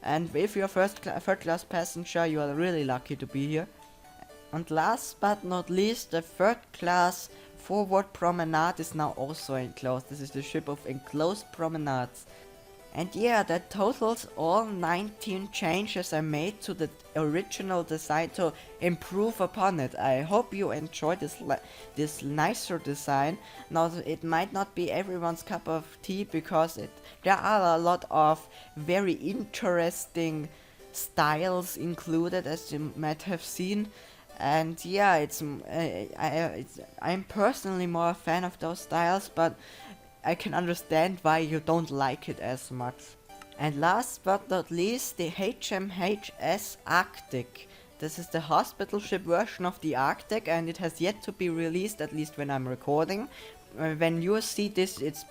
And if you're third class passenger, you are really lucky to be here. And last but not least, the third class forward promenade is now also enclosed. This is the ship of enclosed promenades. And yeah, that totals all 19 changes I made to the original design to improve upon it. I hope you enjoyed this nicer design. Now, it might not be everyone's cup of tea because there are a lot of very interesting styles included, as you might have seen. And yeah, I'm personally more a fan of those styles, but I can understand why you don't like it as much. And last but not least, the HMHS Arctic. This is the hospital ship version of the Arctic, and it has yet to be released, at least when I'm recording. When you see this, it's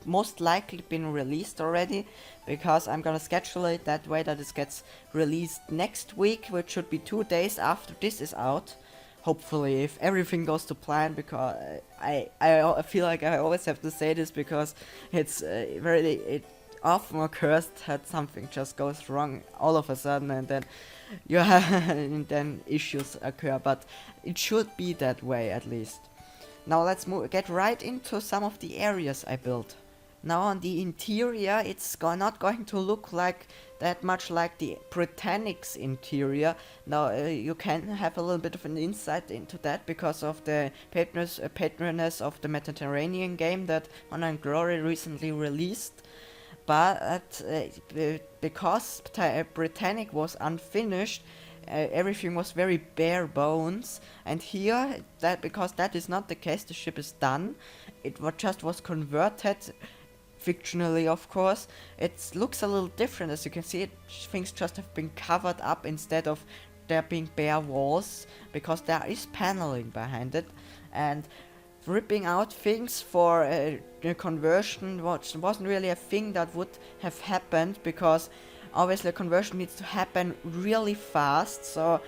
most likely been released already, because I'm gonna schedule it that way that it gets released next week, which should be 2 days after this is out. Hopefully, if everything goes to plan, because I feel like I always have to say this because it often occurs that something just goes wrong all of a sudden, and then and then issues occur. But it should be that way at least. Now let's get right into some of the areas I built. Now on the interior, it's not going to look like that much like the Britannic's interior. Now you can have a little bit of an insight into that because of the patroness of the Mediterranean game that Honor and Glory recently released. But because Britannic was unfinished, everything was very bare bones, and here, because that is not the case, the ship is done. It just was converted, fictionally of course. It looks a little different, as you can see. Things just have been covered up instead of there being bare walls, because there is paneling behind it, and ripping out things for conversion wasn't really a thing that would have happened, because obviously conversion needs to happen really fast, so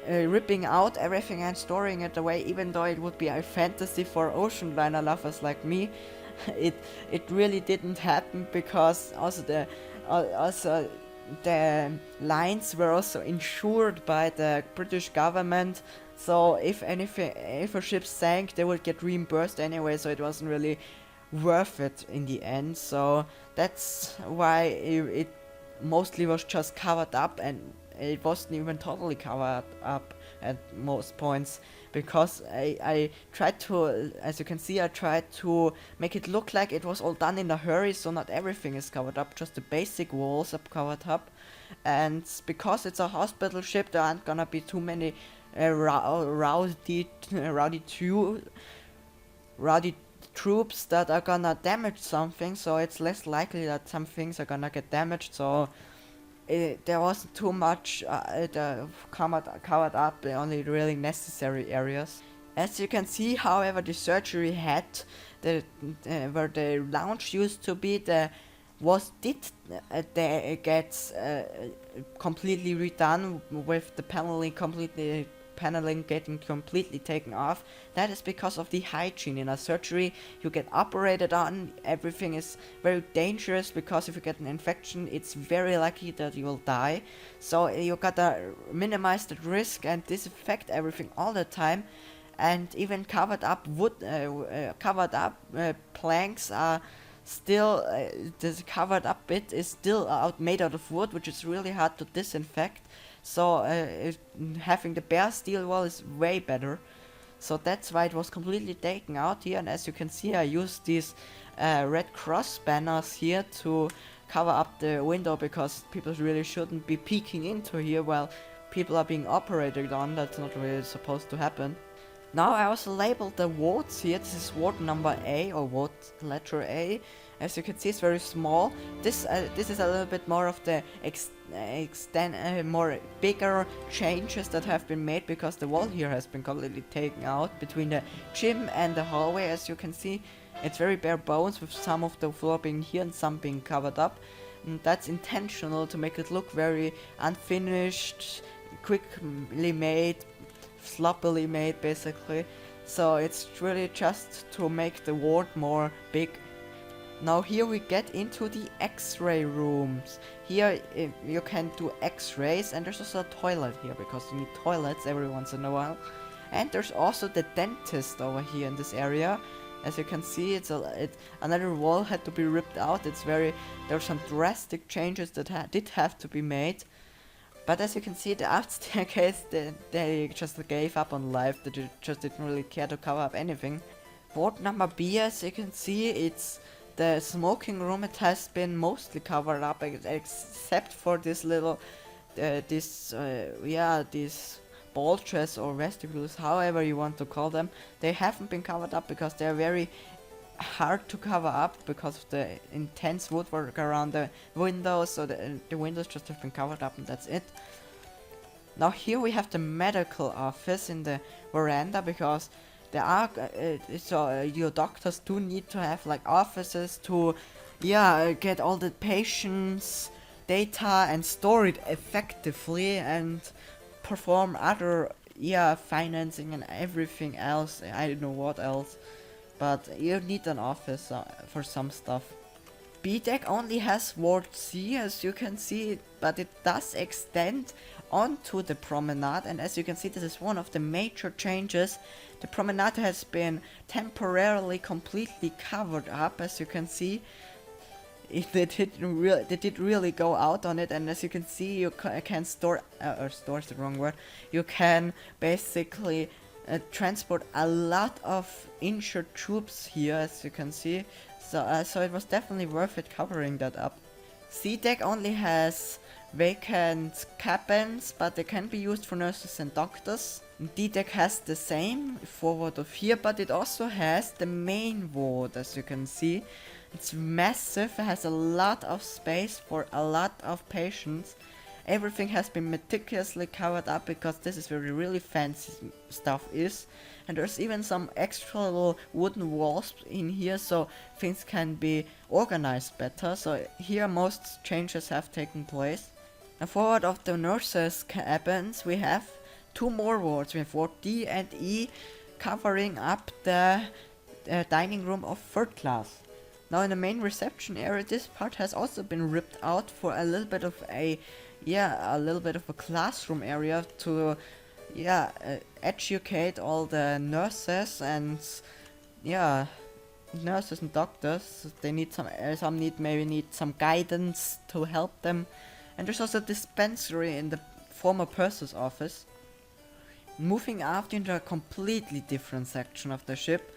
ripping out everything and storing it away, even though it would be a fantasy for ocean liner lovers like me, it really didn't happen, because also the lines were also insured by the British government, so if a ship sank, they would get reimbursed anyway, so it wasn't really worth it in the end. So that's why it mostly was just covered up, and it wasn't even totally covered up at most points, because I tried to, as you can see, I tried to make it look like it was all done in a hurry, so not everything is covered up, just the basic walls are covered up. And because it's a hospital ship, there aren't gonna be too many rowdy troops that are gonna damage something, so it's less likely that some things are gonna get damaged. So there wasn't too much covered up, the only really necessary areas. As you can see, however, the surgery had the where the lounge used to be, gets completely redone with the paneling getting completely taken off. That is because of the hygiene. In a surgery you get operated on, everything is very dangerous, because if you get an infection it's very likely that you will die. So you gotta minimize the risk and disinfect everything all the time. And even covered up planks are still, this covered up bit is still made out of wood, which is really hard to disinfect. So having the bare steel wall is way better. So that's why it was completely taken out here. And as you can see, I used these Red Cross banners here to cover up the window, because people really shouldn't be peeking into here while people are being operated on. That's not really supposed to happen. Now I also labeled the wards here. This is ward number A, or ward letter A. As you can see, it's very small. This is a little bit more of the more bigger changes that have been made, because the wall here has been completely taken out between the gym and the hallway. As you can see, it's very bare bones, with some of the floor being here and some being covered up. And that's intentional to make it look very unfinished, quickly made, sloppily made basically. So it's really just to make the ward more big. Now here we get into the x-ray rooms. Here you can do x-rays, and there's also a toilet here, because you need toilets every once in a while. And there's also the dentist over here in this area. As you can see, another wall had to be ripped out. There's some drastic changes that did have to be made. But as you can see, the aft staircase, they just gave up on life. They just didn't really care to cover up anything. Ward number B, as you can see, it's the smoking room. It has been mostly covered up, except for this little, these bulges or vestibules, however you want to call them. They haven't been covered up because they're very hard to cover up because of the intense woodwork around the windows. So the windows just have been covered up, and that's it. Now here we have the medical office in the veranda, because there are your doctors do need to have like offices to get all the patients' data and store it effectively, and perform other financing and everything else. I don't know what else. But you need an office for some stuff. B deck only has ward C, as you can see, but it does extend onto the promenade. And as you can see, this is one of the major changes. The promenade has been temporarily completely covered up. As you can see, they did really go out on it. And as you can see, you can store is the wrong word. You can basically transport a lot of injured troops here, as you can see. So it was definitely worth it covering that up. C deck only has vacant cabins, but they can be used for nurses and doctors. D deck has the same forward of here, but it also has the main ward, as you can see. It's massive, it has a lot of space for a lot of patients. Everything has been meticulously covered up, because this is where the really fancy stuff is. And there's even some extra little wooden walls in here, so things can be organized better. So here most changes have taken place. Now forward of the nurses' cabins we have two more wards. We have ward D and E, covering up the dining room of third class. Now in the main reception area, this part has also been ripped out for a little bit of a classroom area to educate all the nurses and doctors. They need maybe need some guidance to help them. And there's also a dispensary in the former purser's office. Moving out into a completely different section of the ship,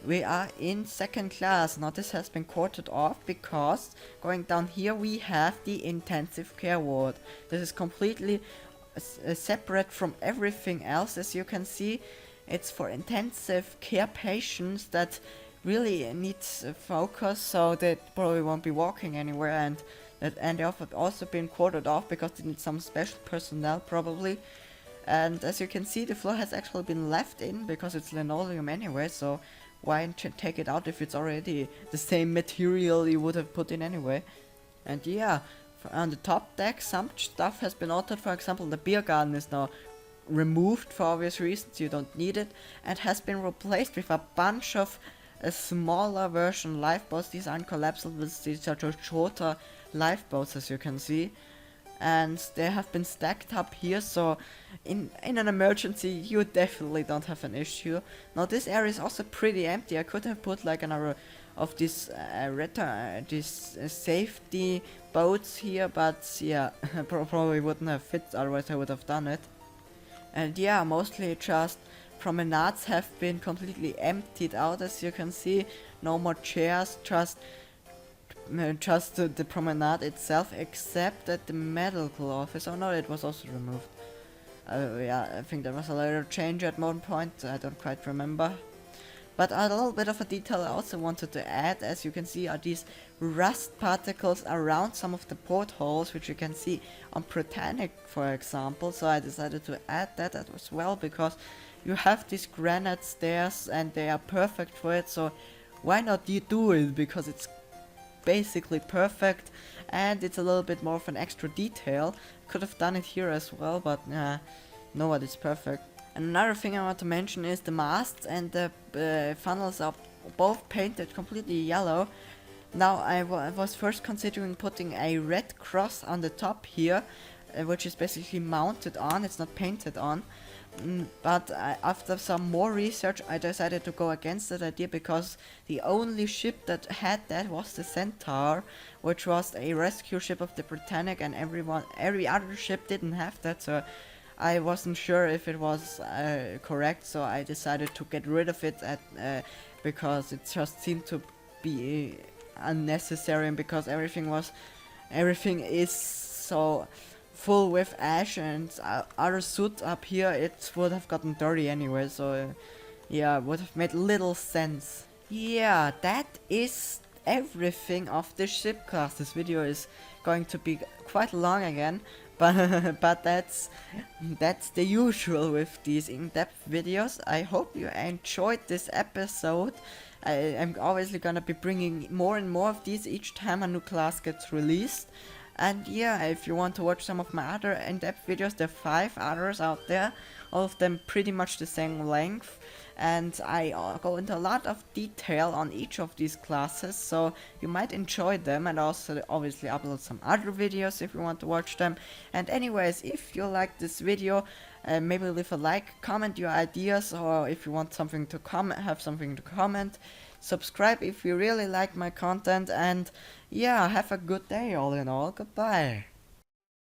we are in second class. Now this has been quartered off, because going down here we have the intensive care ward. This is completely separate from everything else. As you can see, it's for intensive care patients that really needs focus, so they probably won't be walking anywhere, and and they have also been quartered off because they need some special personnel probably. And as you can see, the floor has actually been left in because it's linoleum anyway, so why take it out if it's already the same material you would have put in anyway. And yeah, on the top deck some stuff has been altered. For example, the beer garden is now removed for obvious reasons, you don't need it, and has been replaced with a bunch of smaller version lifeboats. These aren't collapsible, these are just shorter lifeboats, as you can see, and they have been stacked up here, so in an emergency you definitely don't have an issue. Now this area is also pretty empty. I could have put like another of these safety boats here, but yeah, probably wouldn't have fit, otherwise I would have done it. And yeah, mostly just promenades have been completely emptied out, as you can see. No more chairs, just the promenade itself, except at the medical office. Oh no, it was also removed. Yeah, I think there was a little change at one point, I don't quite remember. But a little bit of a detail I also wanted to add, as you can see, are these rust particles around some of the portholes, which you can see on Britannic, for example. So I decided to add that as well, because you have these granite stairs and they are perfect for it, so why not you do it, because it's basically perfect and it's a little bit more of an extra detail. Could have done it here as well, but nobody's perfect. And another thing I want to mention is the masts and the funnels are both painted completely yellow. Now I was first considering putting a red cross on the top here, which is basically mounted on, it's not painted on. But after some more research I decided to go against that idea, because the only ship that had that was the Centaur, which was a rescue ship of the Britannic, and every other ship didn't have that, so I wasn't sure if it was correct, so I decided to get rid of it because it just seemed to be unnecessary, and because everything is so full with ash and other soot up here, it would have gotten dirty anyway, so yeah, would have made little sense. Yeah, that is everything of the ship class. This video is going to be quite long again, but that's the usual with these in-depth videos. I hope you enjoyed this episode. I'm obviously gonna be bringing more and more of these each time a new class gets released. And yeah, if you want to watch some of my other in-depth videos, there are 5 others out there, all of them pretty much the same length, and I go into a lot of detail on each of these classes, so you might enjoy them, and also obviously upload some other videos if you want to watch them. And anyways, if you like this video, maybe leave a like, comment your ideas, or if you want something to have something to comment, subscribe if you really like my content, and yeah, have a good day all in all. Goodbye.